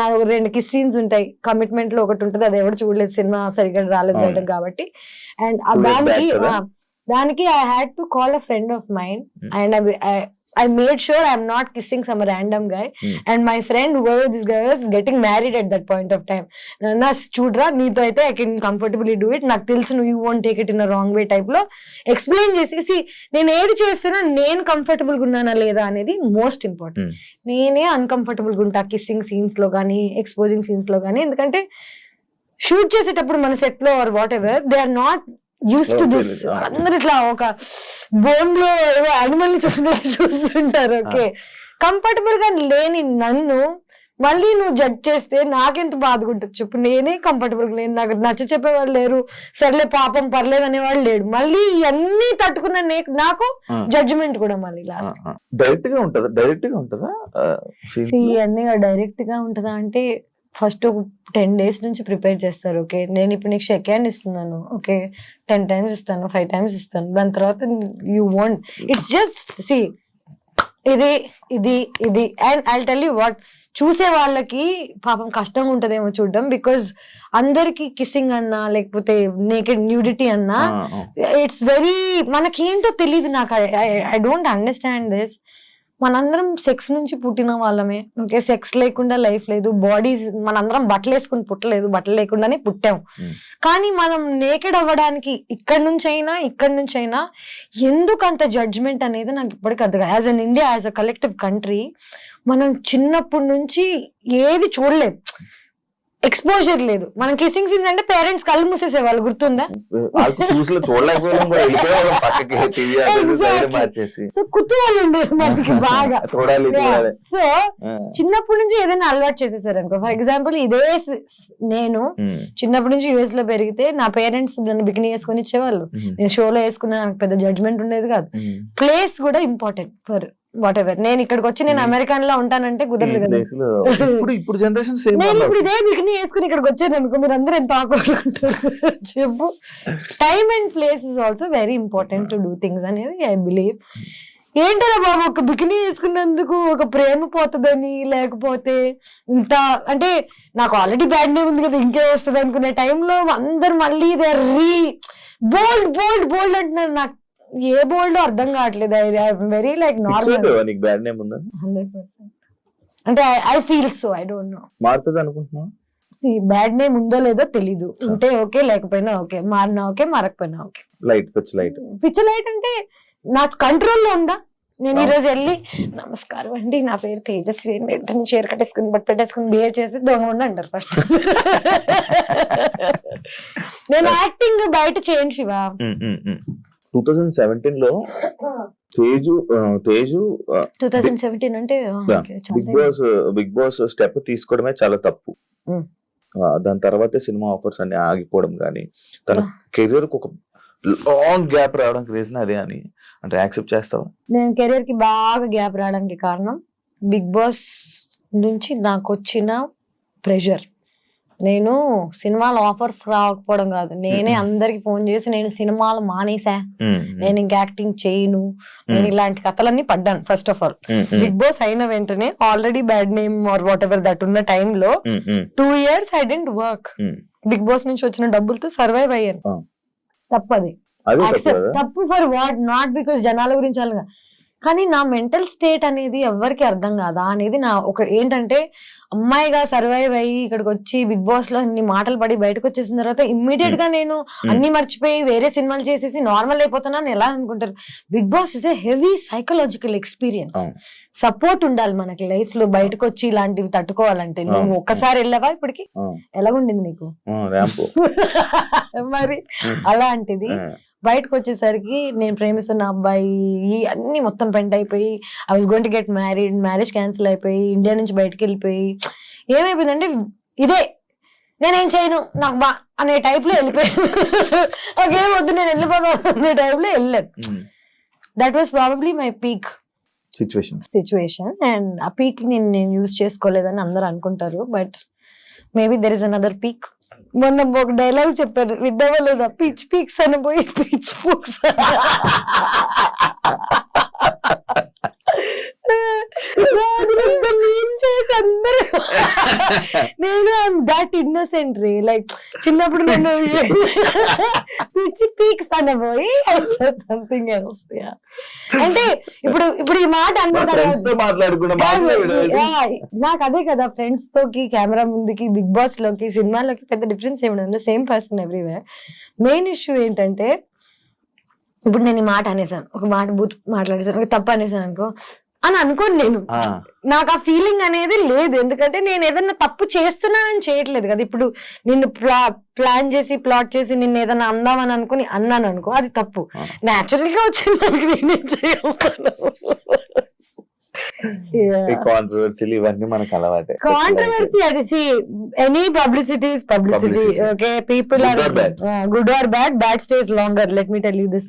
నా 2 kiss scenes ఉంటాయి, commitment లో ఒకటి ఉంటుంది, అది ఎవరు చూడలేదు, సినిమా సరిగ్గా రాలేదు బయటకు కాబట్టి. అండ్ దానికి I had to call a friend of mind and I made sure I'm not kissing some random guy. And my friend, whoever this guy was, getting married at that point of time. Na chudra neeto aithe I can comfortably do it. నాకు తెలుసు you won't take it in a wrong way type లో explain చేసి నేను ఏది చేస్తున్నా నేను comfortable గా ఉన్నానా లేదా అనేది మోస్ట్ ఇంపార్టెంట్. నేనే అన్కంఫర్టబుల్ గా ఉంటా కిస్సింగ్ సీన్స్ లో కానీ ఎక్స్పోజింగ్ సీన్స్ లో కానీ, ఎందుకంటే షూట్ చేసేటప్పుడు మన సెట్ లో or whatever they are not used to this. అందరు ఇట్లా ఒక బోన్ లో యానిమల్ ని చూస్తుంటారు. ఓకే, కంఫర్టబుల్ గా లేని నన్ను మళ్ళీ నువ్వు జడ్జ్ చేస్తే నాకెంత బాధగా ఉంటుంది చెప్పు. నేనే కంఫర్టబుల్ గా లేను, నాకు నచ్చ చెప్పేవాళ్ళు లేరు, సర్లే పాపం పర్లేదు అనేవాళ్ళు లేడు, మళ్ళీ ఇవన్నీ తట్టుకున్న నాకు జడ్జిమెంట్ కూడా మళ్ళీ లాస్ట్. డైరెక్ట్ గా ఉంటదా ఇవన్నీ డైరెక్ట్ గా ఉంటదా అంటే ఫస్ట్ ఒక 10 days నుంచి ప్రిపేర్ చేస్తారు. ఓకే, నేను ఇప్పుడు నీకు షేక్ హ్యాండ్ ఇస్తున్నాను, ఓకే 10 times ఇస్తాను, 5 times ఇస్తాను, దాని తర్వాత యూ వాంట్ ఇట్స్ జస్ట్ ఇది ఇది ఇది. And I tell you what, చూసే వాళ్ళకి పాపం కష్టంగా ఉంటదేమో చూడడం, బికాజ్ అందరికి కిస్సింగ్ అన్నా లేకపోతే నేకెడ్ న్యూడిటీ అన్నా ఇట్స్ వెరీ, మనకేంటో తెలియదు. నాకు ఐ డోంట్ అండర్స్టాండ్ దిస్. మనందరం సెక్స్ నుంచి పుట్టిన వాళ్ళమే, ఓకే, సెక్స్ లేకుండా లైఫ్ లేదు. బాడీస్ మనందరం బట్టలు వేసుకుని పుట్టలేదు, బట్టలు లేకుండానే పుట్టాం. కానీ మనం నేకెడ్ అవ్వడానికి ఇక్కడి నుంచి అయినా ఎందుకు అంత జడ్జ్మెంట్ అనేది నాకు ఇప్పటికీ అర్థం కాదు. As an India, as a collective country, మనం చిన్నప్పటి నుంచి ఏది చూడలేదు, ఎక్స్పోజర్ లేదు. మనం కిస్సింగ్ సీన్స్ అంటే పేరెంట్స్ కళ్ళు మూసేసేవాళ్ళు, గుర్తుందా? కుతూహలం ఉండేది మనకి బాగా. సో చిన్నప్పటి నుంచి ఏదైనా అలవాటు చేసేసారు అనుకో. ఫర్ ఎగ్జాంపుల్ ఇదే నేను చిన్నప్పటి నుంచి యుఎస్ లో పెరిగితే నా పేరెంట్స్ నన్ను బికినీ వేసుకొని ఇచ్చేవాళ్ళు, నేను షోలో వేసుకున్నా, నాకు పెద్ద జడ్జ్మెంట్ ఉండేది కాదు. ప్లేస్ కూడా ఇంపార్టెంట్ ఫర్ వాట్ ఎవర్. నేను ఇక్కడికి వచ్చి నేను అమెరికన్ లో ఉంటానంటే కుదరదు కదా. నేను ఇప్పుడు ఇదే బికినీ వేసుకుని ఇక్కడికి వచ్చాను అనుకో, మీరు అందరూ ఎంత ఆడుకుంటారు చెప్పు. Time and place is also very important to do things అనేది ఐ బిలీవ్. ఏంటరా బాబు, ఒక బికినీ వేసుకున్నందుకు ఒక ప్రేమ పోతుందని, లేకపోతే ఇంత అంటే నాకు ఆల్రెడీ బ్యాడ్ నేమ్ ఉంది కదా ఇంకే వస్తుంది అనుకునే టైంలో అందరు మళ్ళీ దే బోల్డ్ బోల్డ్ బోల్డ్ అంటున్నారు. నాకు ఏ బోల్డ్ అర్థం కావట్లేదు. Very like normal. 100%. అంటే I feel so, I don't know. మారుతుంది అనుకుంటున్నా. బ్యాడ్ నేమ్ ఉందో లేదో తెలీదు, ఉంటే ఓకే, లేకపోయినా ఓకే, మారినా ఓకే, మారకపోయినా ఓకే. పిచ్చి లైట్ అంటే నా కంట్రోల్లో ఉందా? నేను ఈ రోజు వెళ్ళి నమస్కారం అండి, నా పేరు తేజస్వి, వెంటనే చీర కట్టేసుకుని బట్ పెట్టేసుకుని బిహేవ్ చేసి దొంగ ఉండి అంటారు ఫస్ట్. నేను యాక్టింగ్ బయట చేయను శివ. 2017 లో తేజు 2017 అంటే బిగ్ బాస్ స్టెప్ తీసుకోవడమే చాలా తప్పు. దాని తర్వాతే సినిమా ఆఫర్స్ అన్ని ఆగిపోవడం కానీ, తన కెరీర్ కు ఒక లాంగ్ గ్యాప్ రావడానికి రీజన్ అదే అని అంటే యాక్సెప్ట్ చేస్తావా? నేను కెరీర్ కి బాగా గ్యాప్ రావడానికి కారణం బిగ్ బాస్ నుంచి నాకు వచ్చిన ప్రెషర్. నేను సినిమాల ఆఫర్స్ రాకపోవడం కాదు, నేనే అందరికి ఫోన్ చేసి నేను సినిమాలు మానేసా, నేను ఇంకా యాక్టింగ్ చేయను, నేను ఇలాంటి కథలన్నీ పడ్డాను. First of all Bigg Boss అయిన వెంటనే already bad name or whatever that ఉన్న టైంలో 2 years I didn't work. Bigg Boss నుంచి వచ్చిన డబ్బులతో సర్వైవ్ అయ్యాను. తప్పది, తప్పు ఫర్ వాట్, నాట్ బికాస్ జనాల గురించి అలాగా, కానీ నా మెంటల్ స్టేట్ అనేది ఎవరికి అర్థం కాదా అనేది నా ఒక ఏంటంటే, అమ్మాయిగా సర్వైవ్ అయ్యి ఇక్కడికి వచ్చి బిగ్ బాస్ లో అన్ని మాటలు పడి బయటకు వచ్చేసిన తర్వాత ఇమ్మీడియట్ గా నేను అన్ని మర్చిపోయి వేరే సినిమాలు చేసేసి నార్మల్ అయిపోతానని ఎలా అనుకుంటారు? Bigg Boss is a heavy psychological experience. Support ఉండాలి మనకి లైఫ్ లో, బయటకు వచ్చి ఇలాంటివి తట్టుకోవాలంటే. నువ్వు ఒక్కసారి వెళ్ళావా ఇప్పటికి? ఎలాగుండింది నీకు? మరి అలాంటిది బయటకు వచ్చేసరికి నేను ప్రేమిస్తున్న అబ్బాయి అన్ని మొత్తం పెంట్ అయిపోయి, I was going to get married, marriage cancel అయిపోయి, ఇండియా నుంచి బయటకు వెళ్ళిపోయి ఏమైపోయిందంటే ఇదే నేనేం చేయను నాకు బా అనే టైప్ లో వెళ్ళిపోయాను. ఓకే వద్దు నేను వెళ్ళిపోతాను అనే టైప్ లో వెళ్ళాను. That was probably my peak situation. And ఆ పీక్ నేను యూజ్ చేసుకోలేదని అందరూ అనుకుంటారు, but maybe there is another peak. మొన్న ఒక డైలాగ్ చెప్పారు, విడ్డవలేదా, పిచ్ పీక్స్ అని పోయి పిచ్ పూక్స్. చేసి అందరూ నేను దట్ ఇన్నోసెంట్ రే, లైక్ చిన్నప్పుడు నేను పిచ్చి పీక్స్ అనబోయి సంథింగ్ ఎల్స్. అంటే ఇప్పుడు ఈ మాట నాకు అదే కదా, ఫ్రెండ్స్ తోకి కెమెరా ముందుకి బిగ్ బాస్ లోకి సినిమాలోకి పెద్ద డిఫరెన్స్ ఏమి ఉండదు, same person everywhere. Main issue ఏంటంటే ఇప్పుడు నేను ఈ మాట అనేసాను, ఒక మాట బూత్ మాట్లాడేసాను, ఒక తప్పు అనేసాను అనుకో అని అనుకోను నేను, నాకు ఆ ఫీలింగ్ అనేది లేదు. ఎందుకంటే నేను ఏదన్నా తప్పు చేస్తున్నానని చేయట్లేదు కదా. ఇప్పుడు నిన్ను ప్లాన్ చేసి ప్లాట్ చేసి నిన్ను ఏదైనా అందామని అనుకుని అన్నాను అనుకో, అది తప్పు. న్యాచురల్ గా వచ్చింది నాకు, నేనేం చేయగలను. కాంట్రవర్సీలు ఇవన్నీ మనకు అలవాటే. కాంట్రవర్సీ అది any publicity is publicity. Okay, people are good or bad, bad stays longer. Let me tell you this,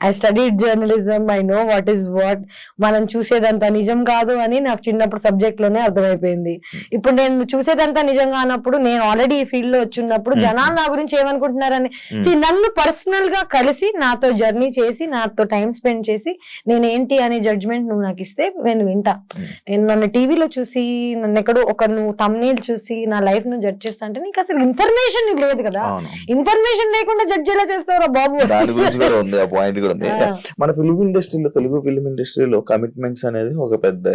I studied journalism, I know what is what. మనం చూసేదంతా నిజం కాదు అని నాకు చిన్నప్పుడు సబ్జెక్ట్ లోనే అర్థమైపోయింది. ఇప్పుడు నేను చూసేదంతా నిజంగా అన్నప్పుడు, నేను ఆల్రెడీ ఈ ఫీల్డ్ లో వచ్చినప్పుడు జనాలు నా గురించి ఏమనుకుంటున్నారని నన్ను పర్సనల్ గా కలిసి నాతో జర్నీ చేసి నాతో టైం స్పెండ్ చేసి నేను ఏంటి అనే జడ్జ్మెంట్ నువ్వు నాకు ఇస్తే నేను వింటా. నేను నన్ను టీవీలో చూసి నన్ను ఎక్కడో ఒక నువ్వు thumbnail చూసి నా లైఫ్ ను జడ్జ్ చేస్తా అంటే నీకు అసలు ఇన్ఫర్మేషన్ లేదు కదా. ఇన్ఫర్మేషన్ లేకుండా జడ్జ్ ఎలా చేస్తారా బాబు? దాని గురించి కూడా ఉంది, ఆ పాయింట్ కూడా ఉంది. మన ఫిల్మ్ ఇండస్ట్రీలో, తెలుగు ఫిల్మ్ ఇండస్ట్రీలో కమిట్మెంట్స్ అనేది ఒక పెద్ద,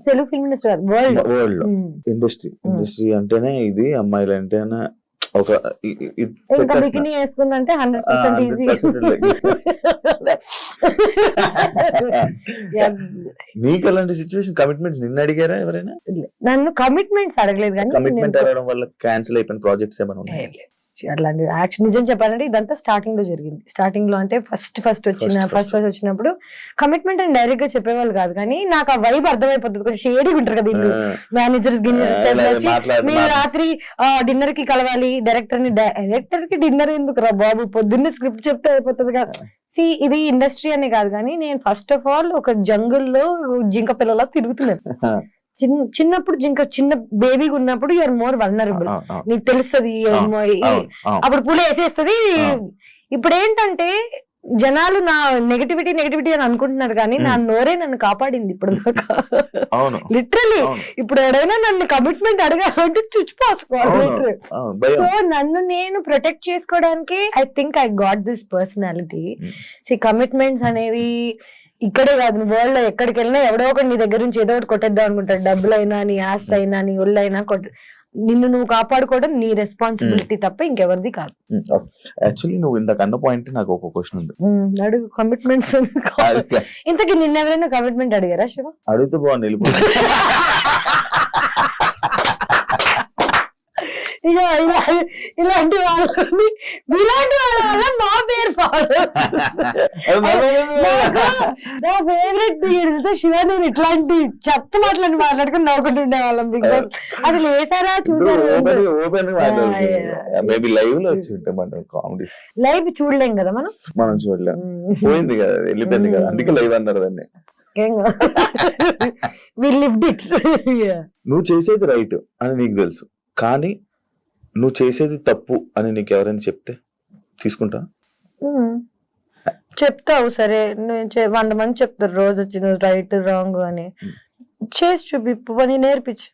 తెలుగు ఫిల్మ్ ఇండస్ట్రీ వరల్డ్ లో ఇండస్ట్రీ అంటేనే ఇది, అమ్మాయిలు అంటేనే ఒక ఇంకా బికినీ వేసుకుందంటే 100% ఈజీ. నీకు అలాంటి సిచ్యువేషన్ కమిట్మెంట్స్ నిన్ను అడిగారా ఎవరైనా? నన్ను కమిట్మెంట్స్ అడగలేదు, కానీ కమిట్మెంట్ అడగడం వల్ల క్యాన్సిల్ అయిపోయిన ప్రాజెక్ట్స్ ఏమైనా ఉన్నాయి? అట్లాంటి యాక్షన్ నిజం చెప్పాలంటే ఇదంతా స్టార్టింగ్ లో జరిగింది. స్టార్టింగ్ లో అంటే ఫస్ట్ వచ్చినప్పుడు కమిట్మెంట్ అని డైరెక్ట్ గా చెప్పేవాళ్ళు కాదు, కానీ నాకు ఆ వైబ్ అర్థమైపోతుంది. కొంచెం షేడీగా ఉంటారు కదా ఇల్లు, మేనేజర్స్ మీరు రాత్రి డిన్నర్ కి కలవాలి, డైరెక్టర్ కి డిన్నర్ ఎందుకు రా బాబు, పొద్దున్నే స్క్రిప్ట్ చెప్తే అయిపోతుంది కదా. ఇది ఇండస్ట్రీ అనే కాదు, కానీ నేను ఫస్ట్ ఆఫ్ ఆల్ ఒక జంగుల్లో జింక పిల్లలా తిరుగుతున్నాను. చిన్నప్పుడు చిన్న బేబీగా ఉన్నప్పుడు యూఆర్ మోర్ వల్నరబుల్, నీకు తెలుస్తుంది, అప్పుడు పూల వేసేస్తుంది. ఇప్పుడు ఏంటంటే జనాలు నా నెగటివిటీ అని అనుకుంటున్నారు, కానీ నా నోరే నన్ను కాపాడింది ఇప్పుడు దాకా. లిటరలీ ఇప్పుడు ఎవరైనా నన్ను కమిట్మెంట్ అడగాలంటే చుచ్చిపోసుకోవాలి. సో నన్ను నేను ప్రొటెక్ట్ చేసుకోవడానికి I think I got this personality. Commitments అనేవి ఇక్కడే కాదు, వరల్డ్ లో ఎక్కడికి వెళ్ళినా ఎవడో ఒకటి నీ దగ్గర నుంచి ఏదో ఒకటి కొట్టేద్దాం అనుకుంటాడు. డబ్బులైనా, నీ ఆస్తి అయినా, నీ ఒళ్ళైనా నిన్ను నువ్వు కాపాడుకోవడం నీ రెస్పాన్సిబిలిటీ తప్ప ఇంకెవరిది కాదు. యాక్చువల్లీ నువ్వు ఇందాక అన్న పాయింట్ నాకు ఒక క్వశ్చన్ ఉంది, అడుగు. కమిట్మెంట్స్ ఇంతకీ నిన్న ఎవరైనా కమిట్మెంట్ అడిగారా శివ? అడిగితే బాగుంది, వెళ్ళిపోయింది. ఇలాంటి వాళ్ళ వల్ల మా పేరు పాడు. నా ఫేవరెట్ శివ, నేను ఇట్లాంటి చెత్త మాట్లాడుకుని నవ్వుకుంటుండే వాళ్ళం బిగ్ బాస్. అసలు వేసారా చూసారు? లైవ్ చూడలేం కదా మనం చూడలేం, పోయింది కదా, వెళ్ళిపోయింది కదా, అందుకే లైవ్ అన్నారు దాన్ని. నువ్వు చేసేది రైట్ అని నీకు తెలుసు, కానీ నువ్వు చేసేది తప్పు అని నీకు ఎవరైనా చెప్తే తీసుకుంటా? చెప్తావు, సరే 100 మంది చెప్తారు రోజు వచ్చి నువ్వు రైట్ రాంగ్ అని. చేసి చూపి పని నేర్పించు.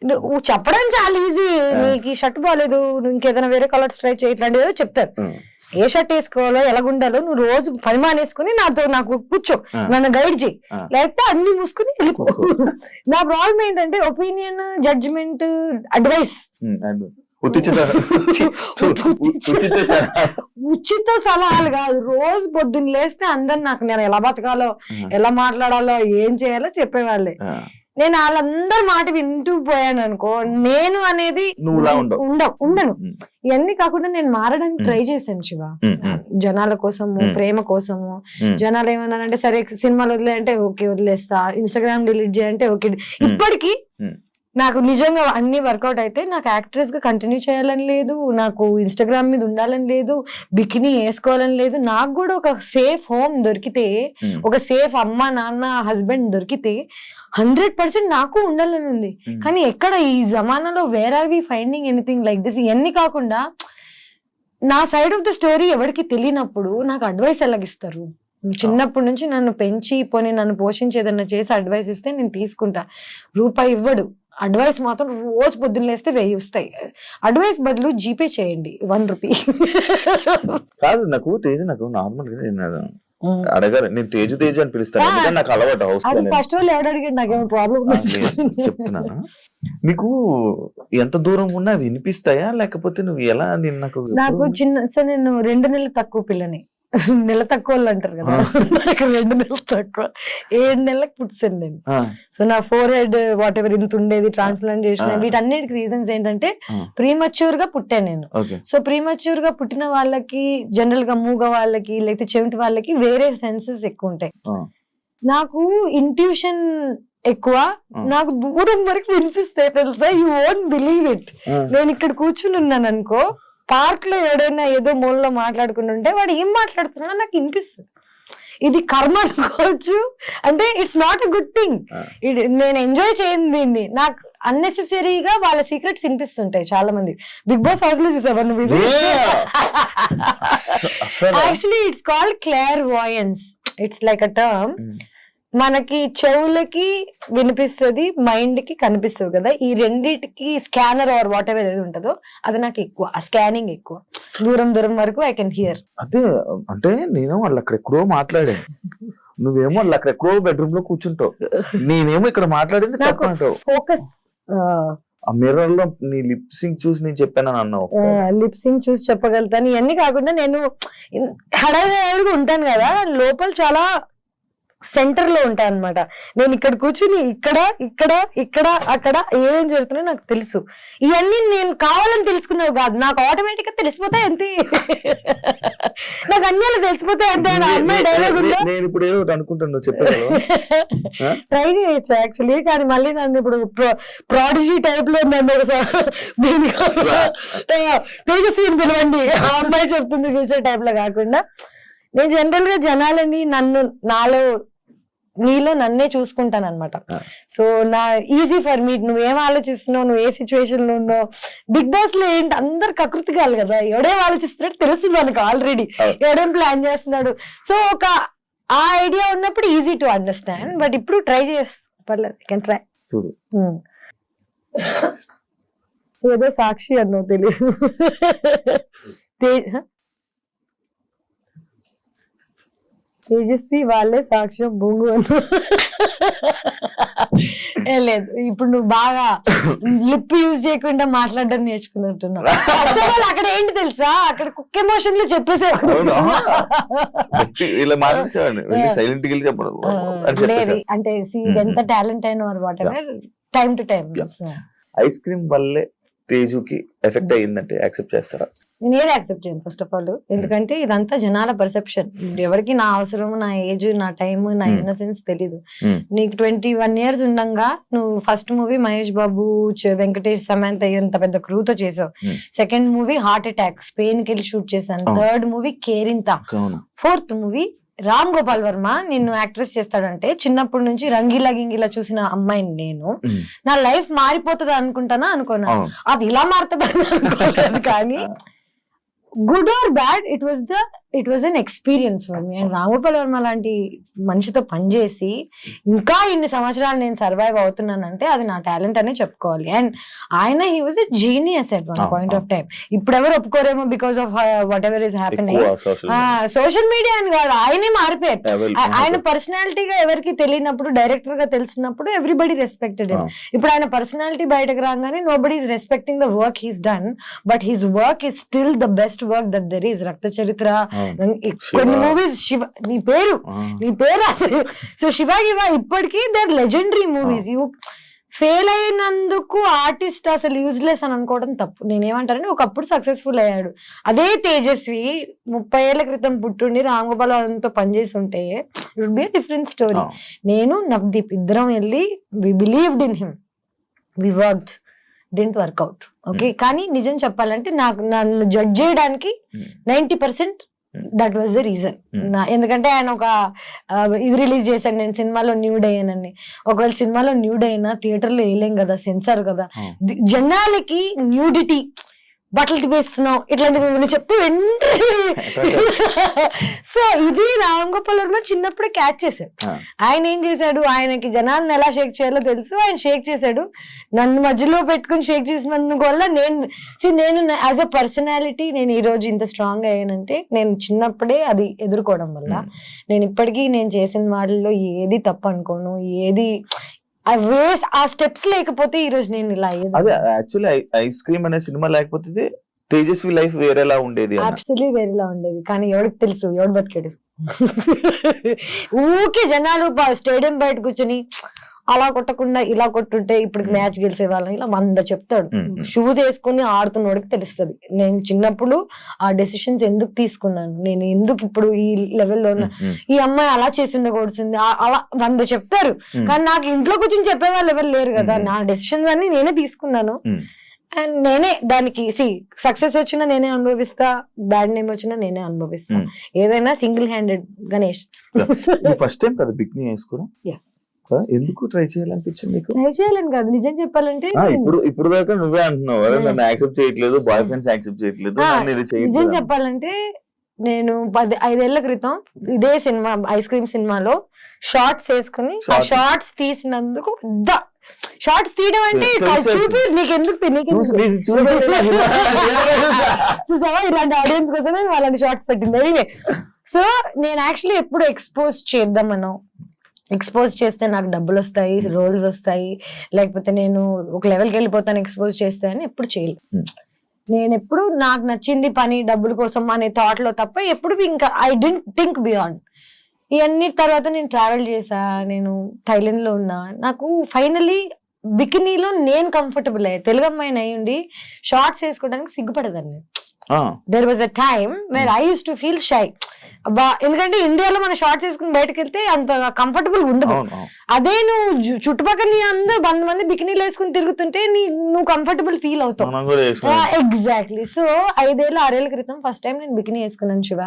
నువ్వు చెప్పడం చాలా ఈజీ, నీకు ఈ షర్ట్ బాగాలేదు, నువ్వు ఇంకేదైనా వేరే కలర్స్ ట్రై చేయి, ఇట్లాంటివి చెప్తారు. ఏ షర్ట్ వేసుకోవాలో, ఎలాగుండాలో నువ్వు రోజు పని మానేసుకుని నాకు కూర్చో, నన్ను గైడ్ చేయి, లేకపోతే అన్ని మూసుకుని వెళ్ళిపో. నా ప్రాబ్లం ఏంటంటే ఒపీనియన్, జడ్జిమెంట్, అడ్వైస్, ఉచిత సలహాలు కాదు. రోజు పొద్దున్న లేస్తే అందరు నాకు నేను ఎలా బతకాలో, ఎలా మాట్లాడాలో, ఏం చేయాలో చెప్పేవాళ్ళే. నేను వాళ్ళందరి మాట వింటూ పోయాను అనుకో, నేను అనేది ఉండను. ఇవన్నీ కాకుండా నేను మారడానికి ట్రై చేశాను శివ, జనాల కోసము, ప్రేమ కోసము. జనాలు ఏమన్నారంటే సరే సినిమాలు వదిలేయంటే ఓకే వదిలేస్తా, ఇన్స్టాగ్రామ్ డిలీట్ చేయంటే ఓకే. ఇప్పటికీ నాకు నిజంగా అన్ని వర్కౌట్ అయితే నాకు యాక్ట్రెస్ గా కంటిన్యూ చేయాలని లేదు, నాకు ఇన్స్టాగ్రామ్ మీద ఉండాలని లేదు, బికినీ వేసుకోవాలని లేదు. నాకు కూడా ఒక సేఫ్ హోమ్ దొరికితే, ఒక సేఫ్ అమ్మ నాన్న హస్బెండ్ దొరికితే 100% నాకు ఉండాలని ఉంది. కానీ ఎక్కడ ఈ జమానాలో where are we finding anything like this? ఇవన్నీ కాకుండా నా సైడ్ ఆఫ్ ద స్టోరీ ఎవరికి తెలియనప్పుడు నాకు అడ్వైస్ ఎలాగిస్తారు? చిన్నప్పటి నుంచి నన్ను పెంచి పోనీ నన్ను పోషించి ఏదన్నా చేసి అడ్వైస్ ఇస్తే నేను తీసుకుంటా. రూపాయి ఇవ్వడు, అడ్వైస్ మాత్రం రోజు పొద్దున్న లేస్తే 1000 వస్తాయి. అడ్వైస్ బదులు జీపే చేయండి 1 రూపీ. కాదు నాకు నార్మల్ గా నేను అడగాలి, నేను తేజు అని పిలుస్తాను ఎందుకంటే నాకు అలవాటు హౌస్ ఫస్ట్ వాళ్ళు ఎవడు అడిగాడు నాకేమో ప్రాబ్లం చెప్తున్నాను. నీకు ఎంత దూరం ఉన్నా వినిపిస్తాయా లేకపోతే నువ్వు ఎలా? నాకు నేను 2 నెలలు తక్కువ పిల్లని, నెల తక్కువ వాళ్ళు అంటారు కదా, నాకు 2 నెలలు తక్కువ, 7 నెలలకు పుట్టాను నేను. సో నా ఫోర్ హెడ్ వాట్ ఎవర్ ఇంత ఉండేది, ట్రాన్స్ప్లాంట్ చేసిన, వీటన్నిటికి రీజన్స్ ఏంటంటే ప్రీమచ్యూర్ గా పుట్టాను నేను. సో ప్రీమచ్యూర్ గా పుట్టిన వాళ్ళకి జనరల్ గా మూగ వాళ్ళకి లేకపోతే చెవిటి వాళ్ళకి వేరే సెన్సెస్ ఎక్కువ ఉంటాయి. నాకు ఇంట్యూషన్ ఎక్కువ, నాకు దూరం వరకు వినిపిస్తాయి తెలుసా, యూ వోంట్ బిలీవ్ ఇట్. నేను ఇక్కడ కూర్చుని ఉన్నాను అనుకో, పార్క్ లో ఎవడైనా ఏదో మూలలో మాట్లాడుకుంటుంటే వాడు ఏం మాట్లాడుతున్నా నాకు వినిపిస్తుంది. ఇది కర్మ అనుకోవచ్చు, అంటే it's not a good thing. నేను ఎంజాయ్ చేయండి దీన్ని, నాకు అన్నెసెసరీగా వాళ్ళ సీక్రెట్స్ వినిపిస్తుంటాయి. చాలా మంది బిగ్ బాస్ హౌస్ లో చూసావా నువ్వు? Actually it's called clairvoyance. It's like a term. మనకి చెవులకి వినిపిస్తుంది, మైండ్ కి కనిపిస్తుంది కదా, ఈ రెండిటికి స్కానర్ ఆర్ వాట్ ఎవర్ ఏది ఉంటుందో అది నాకు ఎక్కువ, ఆ స్కానింగ్ ఎక్కువ, దూరం వరకు ఐ కెన్ హియర్. అదే అంటే నేను వాళ్ళు అక్కడ ఎక్కడో మాట్లాడాను, నువ్వేమో వాళ్ళు అక్కడ ఎక్కడో బెడ్రూమ్ లో కూర్చుంటావు, నేనేమో ఇక్కడ మాట్లాడింది ఫోకస్. ఆ మిర్రర్ లో నీ లిప్ సింక్ చూసి నేను చెప్పాను అన్నావు. లిప్ సింక్ చూసి చెప్పగలుగుతాను. ఇవన్నీ కాకుండా నేను హడావిడిగా ఉంటాను కదా, లోపల చాలా సెంటర్ లో ఉంటాయి అనమాట. నేను ఇక్కడ కూర్చుని ఇక్కడ అక్కడ ఏమేం జరుగుతున్నాయో నాకు తెలుసు. ఇవన్నీ నేను కావాలని తెలుసుకున్నావు కాదు, నాకు ఆటోమేటిక్ గా తెలిసిపోతాయి అంతే. నాకు అన్ని తెలిసిపోతాయి అంతే. అమ్మాయి డైలాగ్ ఉందా, నేను ఇప్పుడు ఏదో అనుకుంటాను చెప్పాను, ట్రై చేయొచ్చు యాక్చువల్లీ. కానీ మళ్ళీ నన్ను ఇప్పుడు ప్రాడిజీ టైప్ లో నన్ను తేజస్విని పిలవండి, ఆ అమ్మాయి చెప్తుంది ఫ్యూచర్ టైప్ లో కాకుండా, నేను జనరల్ గా జనాలని నీలో నన్నే చూసుకుంటాను అనమాట. సో నా ఈజీ ఫర్ మీ, నువ్వేం ఆలోచిస్తున్నావు, నువ్వు ఏ సిచ్యువేషన్ లో ఉన్నావు. బిగ్ బాస్ లో ఏంటి అందరు కకృతి కాదు కదా, ఎవడేం ఆలోచిస్తున్నాడు తెలుస్తుంది మనకు ఆల్రెడీ, ఎవడేం ప్లాన్ చేస్తున్నాడు. సో ఒక ఆ ఐడియా ఉన్నప్పుడు ఈజీ టు అండర్స్టాండ్. బట్ ఇప్పుడు ట్రై పర్లేదు, కెన్ ట్రై. ఏదో సాక్షి అన్నో తెలియదు, తేజస్వి వాళ్ళే సాక్ష్యం బొంగు లేదు. ఇప్పుడు నువ్వు బాగా లిప్ యూజ్ చేయకుండా మాట్లాడడం నేర్చుకున్నట్టున్నావు. అక్కడ ఏంటి తెలుసా, అక్కడ కుక్ ఎమోషన్ లో చెప్పేసాడు. లేదు అంటే ఎంత టాలెంట్ అయిన what ever, time to time. Ice cream వల్లే తేజుకి ఎఫెక్ట్ అయ్యిందంటే యాక్సెప్ట్ చేస్తారా? నేను ఏది యాక్సెప్ట్ చేయను ఫస్ట్ ఆఫ్ ఆల్. ఎందుకంటే ఇదంతా జనాల పర్సెప్షన్. ఎవరికి నా అవసరం, నా ఏజ్, నా టైం, నా ఇన్నసెన్స్ తెలీదు. నీకు 21 years ఉండంగా నువ్వు ఫస్ట్ మూవీ మహేష్ బాబు, వెంకటేష్, సమంత ఎంత పెద్ద క్రూతో చేసావు. Second movie heart attack, Spain కి వెళ్ళి షూట్ చేశాను. Third movie Kerintha. Fourth movie Ram Gopal Varma నిన్ను యాక్ట్రెస్ చేస్తాడంటే చిన్నప్పటి నుంచి రంగీలా గింగిలా చూసిన అమ్మాయిని నేను, నా లైఫ్ మారిపోతుంది అనుకుంటానా అనుకున్నా, అది ఇలా మారుతుంది అనుకోలేదు. కానీ good or bad, it was an experience for me. And Ramagopal Varma లాంటి మనిషితో పనిచేసి ఇంకా ఇన్ని సంవత్సరాలు నేను సర్వైవ్ అవుతున్నానంటే అది నా టాలెంట్ అనే చెప్పుకోవాలి. అండ్ ఆయన he was a genius at one point of time. ఇప్పుడు ఎవరు ఒప్పుకోరేమో because of whatever is happening. Social media అని కాదు, ఆయనే మారిపోయారు. ఆయన పర్సనాలిటీగా ఎవరికి తెలియనప్పుడు, డైరెక్టర్ గా తెలిసినప్పుడు ఎవ్రీబడి రెస్పెక్టెడ్ హిమ్. ఇప్పుడు ఆయన పర్సనాలిటీ బయటకు రాగానే nobody is respecting the work he's done, but his work is still the best work that there is. రక్త చరిత్ర, కొన్ని మూవీస్, శివ నీ పేరు సో శివ ఇప్పటికీ they're legendary movies. You fail అయినందుకు ఆర్టిస్ట్ అసలు యూజ్లెస్ అని అనుకోవడం తప్పు. నేనేమంటానంటే ఒకప్పుడు సక్సెస్ఫుల్ అయ్యాడు. అదే తేజస్వి 30 ఏళ్ల క్రితం పుట్టుండి రామ్ గోపాల్ వర్మతో పనిచేసి ఉంటే it would be a different story. నేను నవదీప్ ఇద్దరం వెళ్ళి we believed in him, we worked, didn't work out. Okay, కానీ నిజం చెప్పాలంటే నన్ను జడ్జ్ చేయడానికి 90% దట్ వాజ్ ద రీజన్. ఎందుకంటే ఆయన ఒక ఇది రిలీజ్ చేశాను, నేను సినిమాలో న్యూడ్ అయ్యానని. ఒకవేళ సినిమాలో న్యూడ్ అయినా థియేటర్ లో వేయలేం కదా, సెన్సార్ కదా. జనాలకి న్యూడిటీ బట్టలు తిప్పేస్తున్నావు ఇట్లాంటివి నువ్వు చెప్తే వెంటనే సో ఇది రామ్ గోపాల్ వర్మ చిన్నప్పుడే క్యాచ్ చేశాడు. ఆయన ఏం చేశాడు, ఆయనకి జనాలను ఎలా షేక్ చేయాలో తెలుసు, ఆయన షేక్ చేశాడు. నన్ను మధ్యలో పెట్టుకుని షేక్ చేసినందుకు వల్ల నేను యాజ్ అ పర్సనాలిటీ నేను ఈ రోజు ఇంత స్ట్రాంగ్ అయ్యానంటే నేను చిన్నప్పుడే అది ఎదుర్కోవడం వల్ల. నేను ఇప్పటికీ నేను చేసిన వాటిల్లో ఏది తప్పు అనుకోను, ఏది ఆ స్టెప్స్ లేకపోతే ఈ రోజు నేను ఇలా అయ్యేది. అదే యాక్చువల్లీ ఐస్ క్రీమ్ అనే సినిమా లేకపోతే తేజస్వి లైఫ్ వేరేలా ఉండేది. అబ్సల్యూట్లీ వేరేలా ఉండేది. కానీ ఎవరికి తెలుసు, ఎవడు బతికాడు. ఊకే జనాలు స్టేడియం బయట కూర్చొని అలా కొట్టకుండా ఇలా కొట్టుంటే ఇప్పుడు మ్యాచ్ గెలిచే వాళ్ళని ఇలా 100 చెప్తాడు. షూస్ వేసుకుని ఆడుతున్నోడికి తెలుస్తుంది నేను చిన్నప్పుడు ఆ డెసిషన్స్ ఎందుకు తీసుకున్నాను, నేను ఎందుకు ఇప్పుడు ఈ లెవెల్లో ఉన్నా, ఈ అమ్మాయి అలా చేసి ఉండకూడుతుంది, అలా 100 చెప్తారు. కానీ నాకు ఇంట్లో కూర్చొని చెప్పే వాళ్ళు ఎవరు లేరు కదా. నా డెసిషన్స్ అన్ని నేనే తీసుకున్నాను. అండ్ నేనే దానికి సక్సెస్ వచ్చినా నేనే అనుభవిస్తా, బ్యాడ్ నేమ్ వచ్చినా నేనే అనుభవిస్తా. ఏదైనా single handed. Ganesh first time కదా బిక్నీ వేసుకోవడం, ఎందుకు ట్రై చేయాలనిపించింది మీకు? ట్రై చేయాలని కాదు, నిజం చెప్పాలంటే ఇప్పుడు దాకా నువ్వే అంటున్నావు నన్ను యాక్సెప్ట్ చేయట్లేదు, బాయ్ ఫ్రెండ్స్ యాక్సెప్ట్ చేయట్లేదు. నిజం చెప్పాలంటే నేను 5 ఏళ్ల క్రితం ఇదే సినిమా ఐస్ క్రీమ్ సినిమాలో షార్ట్స్ వేసుకుని ఆ షార్ట్స్ తీసినందుకు షార్ట్స్ తీయడం అంటే చూపి నీకెందుకు చూసావా ఇలాంటి ఆడియన్స్ కోసమే వాళ్ళని షార్ట్స్ పెట్టింది. సో నేను యాక్చువల్లీ ఎప్పుడు ఎక్స్పోజ్ చేద్దామనో, ఎక్స్పోజ్ చేస్తే నాకు డబ్బులు వస్తాయి, రోల్స్ వస్తాయి, లేకపోతే నేను ఒక లెవెల్కి వెళ్ళిపోతాను ఎక్స్పోజ్ చేస్తే అని ఎప్పుడు చేయలేదు. నేను ఎప్పుడు నాకు నచ్చింది పని డబ్బుల కోసం అనే థాట్ లో తప్ప ఎప్పుడు ఇంకా ఐ డెంట్ థింక్ బియాండ్. ఇవన్నీ తర్వాత నేను ట్రావెల్ చేసా, నేను థైలాండ్ లో ఉన్నా. నాకు ఫైనలీ బికినీలో నేను కంఫర్టబుల్ అయ్యా. తెలుగు అమ్మాయిని అయ్యుండి షార్ట్స్ వేసుకోవడానికి సిగ్గుపడదాన్ని. There was a time where I used to feel shy. ఎందుకంటే ఇండియాలో మన షార్ట్స్ వేసుకుని బయటకు వెళ్తే అంత కంఫర్టబుల్ ఉండదు. అదే నువ్వు చుట్టుపక్కల అందరూ 100 మంది బికినీలు వేసుకుని తిరుగుతుంటే నువ్వు కంఫర్టబుల్ ఫీల్ అవుతావు. ఎగ్జాక్ట్లీ. సో 5 ఏళ్ళు 6 ఏళ్ల క్రితం ఫస్ట్ టైం నేను బికినీ వేసుకున్నాను శివ.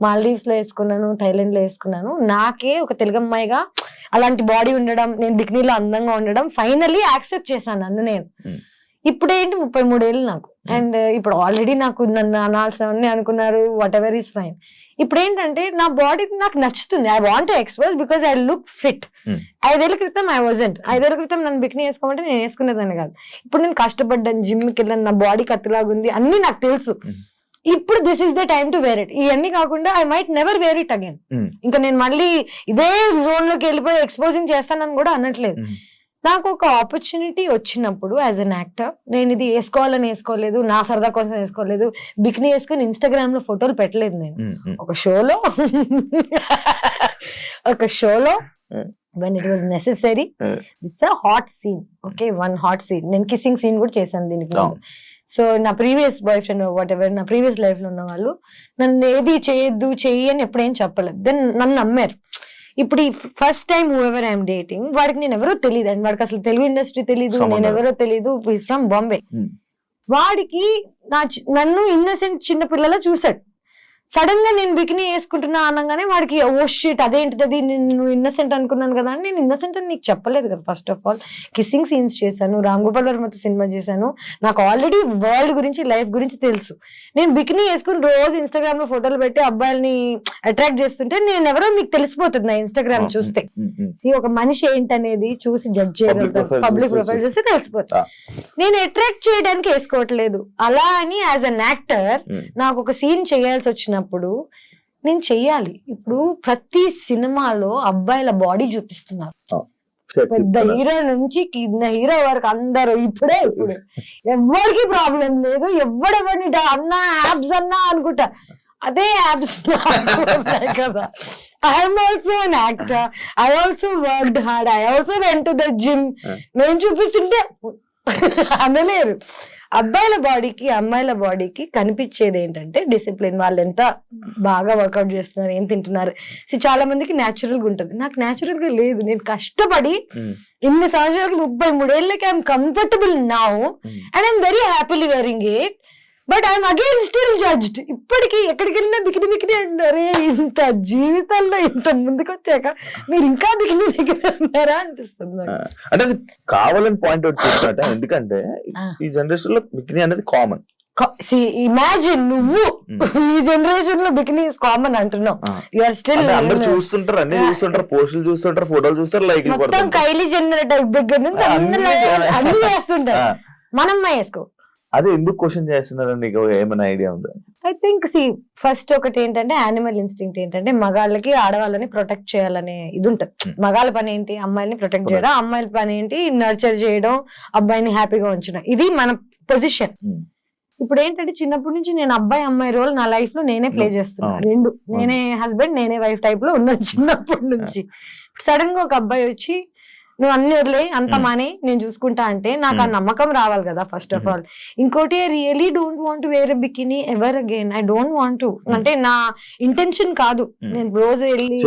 మాల్దీవ్స్ లో వేసుకున్నాను, థైలాండ్ లో వేసుకున్నాను. నాకే ఒక తెలుగు అమ్మాయిగా అలాంటి బాడీ ఉండడం, నేను బికినీలో అందంగా ఉండడం ఫైనల్లీ యాక్సెప్ట్ చేశాను నన్ను నేను. ఇప్పుడు ఏంటి 33 ఏళ్ళు నాకు. అండ్ ఇప్పుడు ఆల్రెడీ నాకు నన్ను అనాల్సినవన్నీ అనుకున్నారు, వాట్ ఎవర్ ఈస్ ఫైన్. ఇప్పుడు ఏంటంటే నా బాడీ నాకు నచ్చుతుంది. I want to express because I look fit. 5 ఏళ్ల క్రితం ఐ వాజంట్. 5 ఏళ్ల క్రితం నన్ను బికినీ వేసుకోమంటే నేను వేసుకునేదాన్ని కాదు. ఇప్పుడు నేను కష్టపడ్డాను, జిమ్కి వెళ్ళాను, నా బాడీ కత్తిలాగుంది, అన్ని నాకు తెలుసు. ఇప్పుడు this is the time to wear it. ఇవన్నీ కాకుండా I might never wear it again. ఇంకా నేను మళ్ళీ ఇదే జోన్ లోకి వెళ్ళిపోయి ఎక్స్పోజింగ్ చేస్తానని కూడా అనట్లేదు. నాకు ఒక ఆపర్చునిటీ వచ్చినప్పుడు యాజ్ అన్ యాక్టర్ నేను ఇది వేసుకోవాలని వేసుకోలేదు, నా సరదా కోసం వేసుకోలేదు, బికినీ వేసుకుని ఇన్స్టాగ్రామ్ లో ఫోటోలు పెట్టలేదు. నేను ఒక షోలో when it was necessary, it's a hot scene, okay, one hot scene. నేను కిస్సింగ్ సీన్ కూడా చేశాను దీనికి. సో నా previous boy friend what ever నా ప్రీవియస్ లైఫ్ లో ఉన్న వాళ్ళు నన్ను ఏది చేయొద్దు చెయ్యి అని ఎప్పుడేం చెప్పలేదు. దెన్ నన్ను నమ్మారు. ఇప్పుడు ఈ first time whoever I'm dating వాడికి నేను ఎవరో తెలియదు, అండ్ వాడికి అసలు తెలుగు ఇండస్ట్రీ తెలీదు, నేను ఎవరో తెలీదు, ఈస్ ఫ్రమ్ బాంబే. వాడికి నన్ను ఇన్నసెంట్ చిన్న పిల్లలా చూసాడు. సడన్ గా నేను బికినీ వేసుకుంటున్నా అనగానే వాడికి ఓ షిట్ అదేంటిది, అది నేను ఇన్నసెంట్ అనుకున్నాను కదా అని. నేను ఇన్నసెంట్ అని నీకు చెప్పలేదు కదా. First of all kissing scenes చేశాను, రామ్ గోపాల్ వర్మతో సినిమా చేశాను, నాకు ఆల్రెడీ వరల్డ్ గురించి లైఫ్ గురించి తెలుసు. నేను బికినీ వేసుకుని రోజు ఇన్స్టాగ్రామ్ లో ఫోటోలు పెట్టి అబ్బాయిల్ని అట్రాక్ట్ చేస్తుంటే నేను ఎవరో మీకు తెలిసిపోతుంది నా ఇన్స్టాగ్రామ్ చూస్తే. ఒక మనిషి ఏంటనేది చూసి జడ్జ్ చేయగలుగుతారు, పబ్లిక్ ప్రొఫైల్ చూస్తే తెలిసిపోతుంది. నేను అట్రాక్ట్ చేయడానికి వేసుకోవట్లేదు. అలా అని యాజ్ అన్ యాక్టర్ నాకు ఒక సీన్ చేయాల్సి వచ్చినప్పుడు నేను చెయ్యాలి. ఇప్పుడు ప్రతి సినిమాలో అబ్బాయిల బాడీ చూపిస్తున్నారు, పెద్ద హీరో నుంచి కింద హీరో వరకు అందరూ ఇప్పుడు ఎవరికి ప్రాబ్లం లేదు. ఎవడెవరిని అన్నా యాబ్స్ అన్నా అనుకుంటా, అదే యాబ్స్ కదా. I'm also an actor, I also worked hard, I also went to the gym. నేను చూపిస్తుంటే అనలేరు. అబ్బాయిల బాడీకి అమ్మాయిల బాడీకి కనిపించేది ఏంటంటే డిసిప్లిన్. వాళ్ళు ఎంత బాగా వర్కౌట్ చేస్తున్నారు, ఏం తింటున్నారు. చాలా మందికి న్యాచురల్ గా ఉంటుంది, నాకు న్యాచురల్ గా లేదు. నేను కష్టపడి ఇన్ని సంవత్సరాలకి 33 ఏళ్ళకి I'm comfortable now and I'm very happily wearing it. But I'm again still judged. ఇప్పటికీ ఎక్కడికి వెళ్ళినా బికినీ అంటారే. ఇంత జీవితంలో ఇంత ముందుకు వచ్చాక మీరు ఇంకా బికినీ దగ్గర ఉన్నారా అనిపిస్తుంది. అంటే అది కావాలని పాయింట్ అవుట్ చేస్తున్నట్ట. ఎందుకంటే ఈ జనరేషన్ లో బికినీ అనేది కామన్. ఇమాజిన్ నువ్వు ఈ జనరేషన్ లో బికినీస్ కామన్ అంటున్నావు, యు ఆర్ స్టిల్ అంటే అందరు చూస్తుంటారు, అన్ని చూస్తుంటారు, పోస్టులు చూస్తుంటారు, ఫోటోలు చూస్తారు, లైక్ మొత్తం కైలీ జెన్నర్ దగ్గర నుంచి అన్ని చేస్తుంటారు, మనం వేసుకో. అదే ఎందుకు క్వశ్చన్ చేస్తున్నారు, నీకు ఏమైనా ఐడియా ఉందా? ఐ థింక్ ఫస్ట్ ఒకటి ఏంటంటే యానిమల్ ఇన్స్టింక్ట్ ఏంటంటే మగాళ్ళకి ఆడవాళ్ళని ప్రొటెక్ట్ చేయాలనే ఇది ఉంటది. మగాళ్ళ పని ఏంటి, అమ్మాయిని ప్రొటెక్ట్ చేయడం, అమ్మాయిల పని ఏంటి నర్చర్ చేయడం, అబ్బాయిని హ్యాపీగా ఉంచడం, ఇది మన పొజిషన్. ఇప్పుడు ఏంటంటే చిన్నప్పటి నుంచి నేను అబ్బాయి అమ్మాయి రోల్ నా లైఫ్ లో నేనే ప్లే చేస్తున్నా, రెండు, నేనే హస్బెండ్ నేనే వైఫ్ టైప్ లో ఉన్నాను చిన్నప్పటి నుంచి. సడన్ గా ఒక అబ్బాయి వచ్చి నువ్వు అన్ని వదిలే అంత మానే నేను చూసుకుంటా అంటే నాకు ఆ నమ్మకం రావాలి కదా ఫస్ట్ ఆఫ్ ఆల్. ఇంకోటి really don't want wear bikini ever again, I don't want to, అంటే నా ఇంటెన్షన్ కాదు, నేను రోజు వెళ్ళి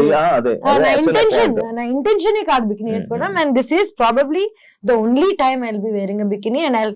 నా ఇంటెన్షనే కాదు బికినీ వేసుకోవడం. And this is probably the only time I'll be wearing a bikini and I'll